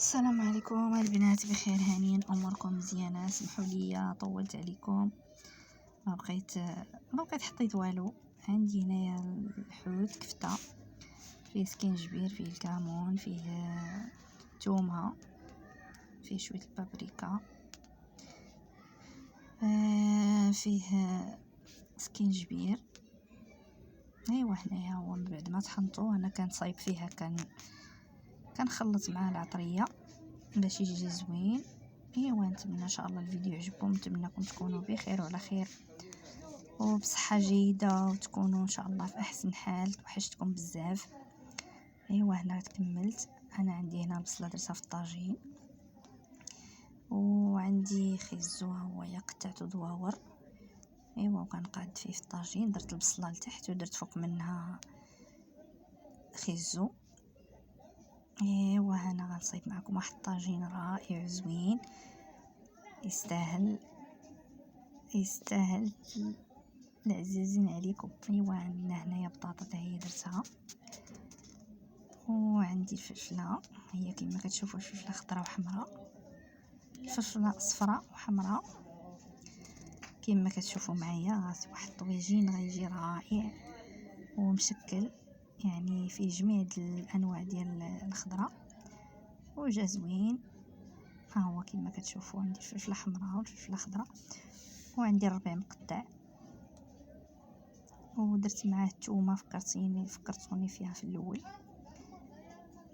السلام عليكم البنات، بخير هانيين؟ اموركم مزيانه؟ سمحوا لي طولت عليكم. ما بقيت حطيت والو. عندي هنايا الحوت كفته، فيه سكينجبير، فيه الكمون، فيه الثومه، فيه شويه البابريكا، فيه سكينجبير. ايوا هنايا هو من بعد ما طحنته انا كنصايب فيها كنخلط معاه العطريه باش يجي زوين. ايوا نتمنى ان شاء الله الفيديو يعجبكم، نتمنىكم تكونوا بخير وعلى خير وبصحه جيده، وتكونوا ان شاء الله في احسن حال. توحشتكم بزاف. ايوا هنا كملت. انا عندي هنا البصله درتها في الطاجين، وعندي خيزو هو قطعته دواور. ايوا وكنقاد فيه في الطاجين. درت البصله لتحت ودرت فوق منها خيزو. ايوا هنا غنصايب معكم واحد الطاجين رائع زوين، يستاهل العزازين عليكم. ايوا عندنا هنايا بطاطا حتى هي درتها، وعندي الفلفله هي كما كتشوفوا، الفلفله خضراء وحمراء، الفلفله صفراء وحمراء كما كتشوفوا معايا. واحد الطويجين غيجي رائع ومشكل، يعني فيه جميع الانواع ديال الخضره وجا زوين. ها هو كما كتشوفوا عندي الفلفله حمراء والفلفله خضراء، وعندي الربيع مقطع، ودرت معاه الثومه. فكرتوني فيها في الاول.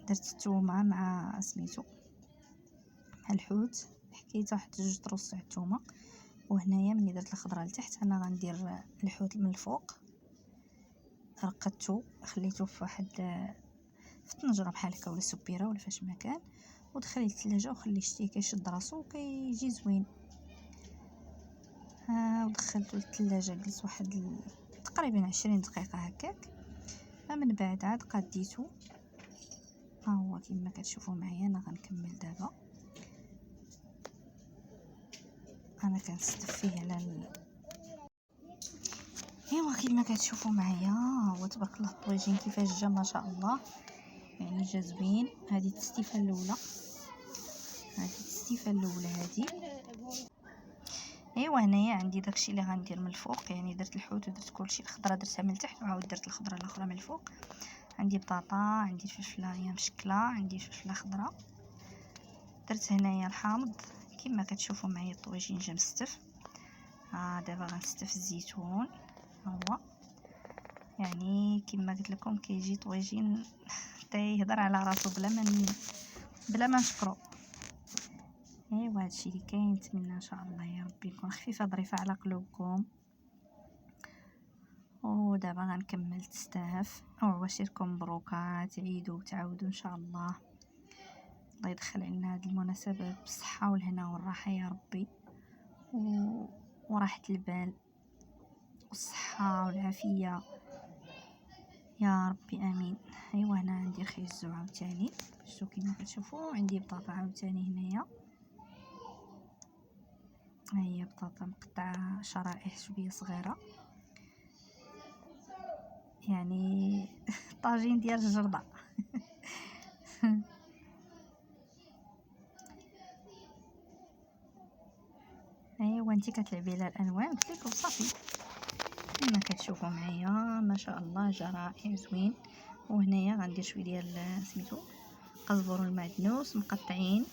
درت الثومه مع سميتو مع الحوت، حكيت واحد 2 طروس تاع الثومه. وهنايا ملي درت الخضره لتحت انا غندير الحوت من الفوق. رقدته خليته في واحد في الطنجره بحال هكا ولا سبيره ولا فاش ما كان، ودخليه للثلاجه وخليه شتيه كيشد راسو وكيجي زوين. ودخلته للثلاجه جلس واحد تقريبا 20 دقيقه هكاك. من بعد عاد قديته. ها هو كما كتشوفوا معايا. انا غنكمل دابا. انا كنستف فيه على ايوا كما كتشوفوا معايا. هو تبارك الله الطويجين كيفاش جا، ما شاء الله، يعني جا زوين. هذه التستيفه الاولى، هذه. ايوا هنايا عندي داكشي اللي غندير من الفوق، يعني درت الحوت ودرت كلشي. الخضره درتها من تحت وعاود درت الخضره الاخرى من الفوق. عندي بطاطا، عندي الفلفله هي مشكله، عندي الفلفله خضراء. درت هنايا الحامض كما كتشوفوا معايا. الطويجين جا مستف. دابا غنستف الزيتون. هو يعني كما قلت لكم كيجي طويجين حتى يهضر على راسو بلا ما نشكرو. ايوا هادشي اللي كاين. نتمنى ان شاء الله يا ربي يكون خفيفه ظريفه على قلوبكم. ودابا غنكمل تستاف. وعواشركم مبروكات، عيدوا وتعاودوا ان شاء الله. الله يدخل علينا هذه المناسبه بالصحه والهنا والراحه يا ربي، وراحه البال والصحه والعافيه يا ربي امين. ايوا هنا عندي الخيزو عاوتاني شتو كما كتشوفوا. عندي بطاطا عاوتاني هنايا، ها هي بطاطا مقطعه شرائح شويه صغيره، يعني طاجين ديال الجرده. ايوا انت كتلعبي على الالوان قلت لكم صافي كما كتشوفوا معايا. ما شاء الله جا رائع زوين. وهنايا غندير شويه ديال سميتو قزبر والمعدنوس مقطعين.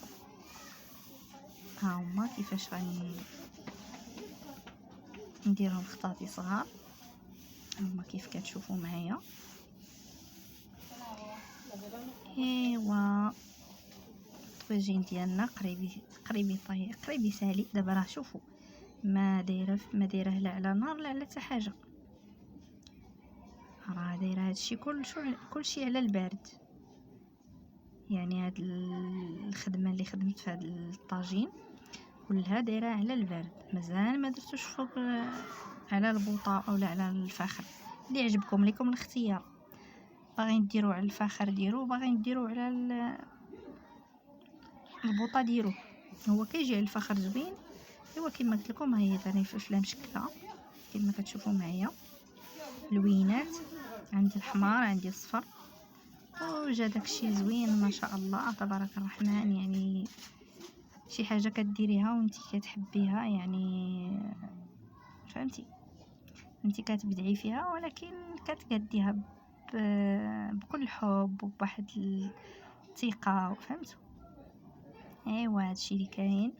ها هما كيفاش نديرهم خطاطي صغار. هما كيف كتشوفوا معايا. ايوا الطويجين ديالنا قريبي سالي. دابا راه شوفوا ما دايره لا على نار لا على حتى حاجه، راه دايره هادشي كلشي على البارد. يعني هاد الخدمه اللي خدمت في هاد الطاجين كلها دايره على البارد، مازال ما درتوش فوق على البوطه اولا على الفخر. اللي يعجبكم لكم الاختيار. باغيين ديروا على الفخر ديروا، باغيين ديروا على البوطه ديروه. هو كيجي على الفخر زوين. ايوا كما قلت لكم هي ثاني فلفله مشكله كما كتشوفوا معايا. لوينات عندي الحمار، عندي الصفر، وجا داكشي زوين ما شاء الله تبارك الرحمن. يعني شي حاجه كديريها وانتي كتحبيها، يعني فهمتي، انتي كتبدعي فيها ولكن كتقديها بكل حب وبواحد الثقه، فهمتوا؟ ايوا هادشي اللي كاين،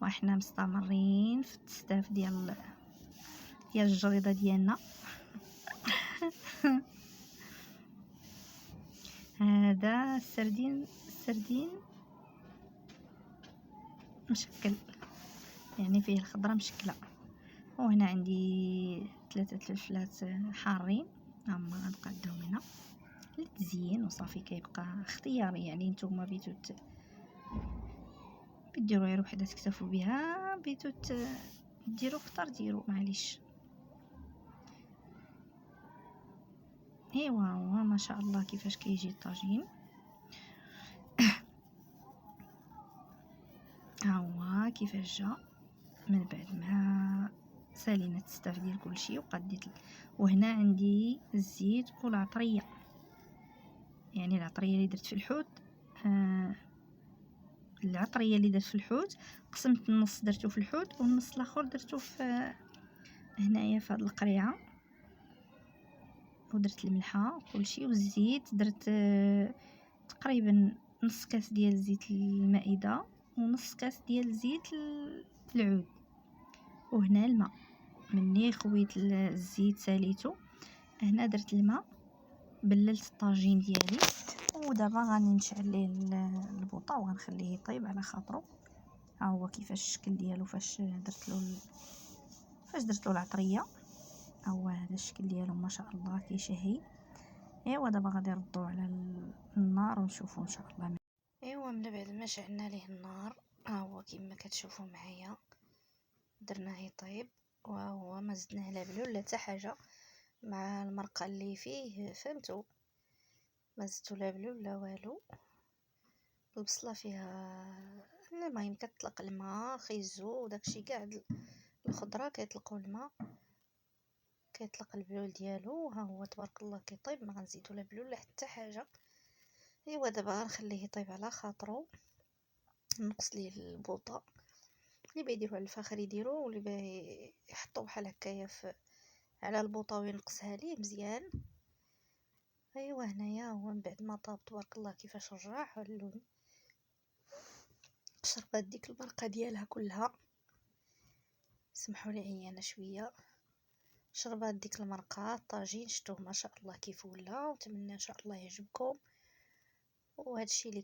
وحنا مستمرين في التستاف ديال الجريده ديالنا. هذا السردين مشكل، يعني فيه الخضره مشكله. وهنا عندي 3 فلفلات حارين، هما غنقادهم هنا للتزيين وصافي. كيبقى اختياري، يعني نتوما بغيتو ديروا غير وحده تكتفوا بها، بغيتو ديروا كتر ديروا، معليش. ايوا هو ما شاء الله كيفاش كيجي الطاجين. ها هو كيفاش جا من بعد ما سالينا التستاف ديال كلشي وقديت. وهنا عندي الزيت والعطريه، يعني العطريه اللي درت في الحوت. العطريه اللي درت في الحوت قسمت النص درتو في الحوت والنص الاخر درتو في هنايا في هاد القريعه. ودرت الملحه وكلشي، والزيت درت تقريبا نص كاس ديال زيت المائده ونص كاس ديال زيت العود. وهنا الماء، مني خويت الزيت ساليته، هنا درت الماء، بللت الطاجين ديالي. ودابا غادي نشعل ليه البوطه وغنخليه يطيب على خاطرو. ها هو كيفاش الشكل ديالو فاش درت له العطريه. ها هو هذا الشكل ديالو ما شاء الله كيشهي. ايوا دابا غادي نردو على النار ونشوفو ان شاء الله. ايوا من بعد ما شعلنا ليه النار، ها هو كما كتشوفوا معايا درناه يطيب. وها هو ما زدناه لا بلول لا حتى حاجه مع المرقه اللي فيه، فهمتوا؟ ما زدتو لا بلول لا والو. البصله فيها المهم كتطلق الماء خيزو وداكشي كاع، الخضره كيطلقوا الماء، كيطلق البلول ديالو. ها هو تبارك الله كيطيب، ما غنزيدو لا بلول لا حتى حاجه. ايوا دابا غنخليه يطيب على خاطرو. نقص ليه البوطه، اللي بيديروا على الفخر يديروا، واللي باغي يحطوا بحال هكايا على البوطه وينقصها ليه مزيان. ايوا هنايا هو من بعد ما طاب تبارك الله كيفاش رجع اللون، شربات ديك المرقه ديالها كلها. سمحوا لي عيانه شويه. شربات ديك المرقه الطاجين، شتوه ما شاء الله كيف ولا. ونتمنى ان شاء الله يعجبكم. وهذا الشيء اللي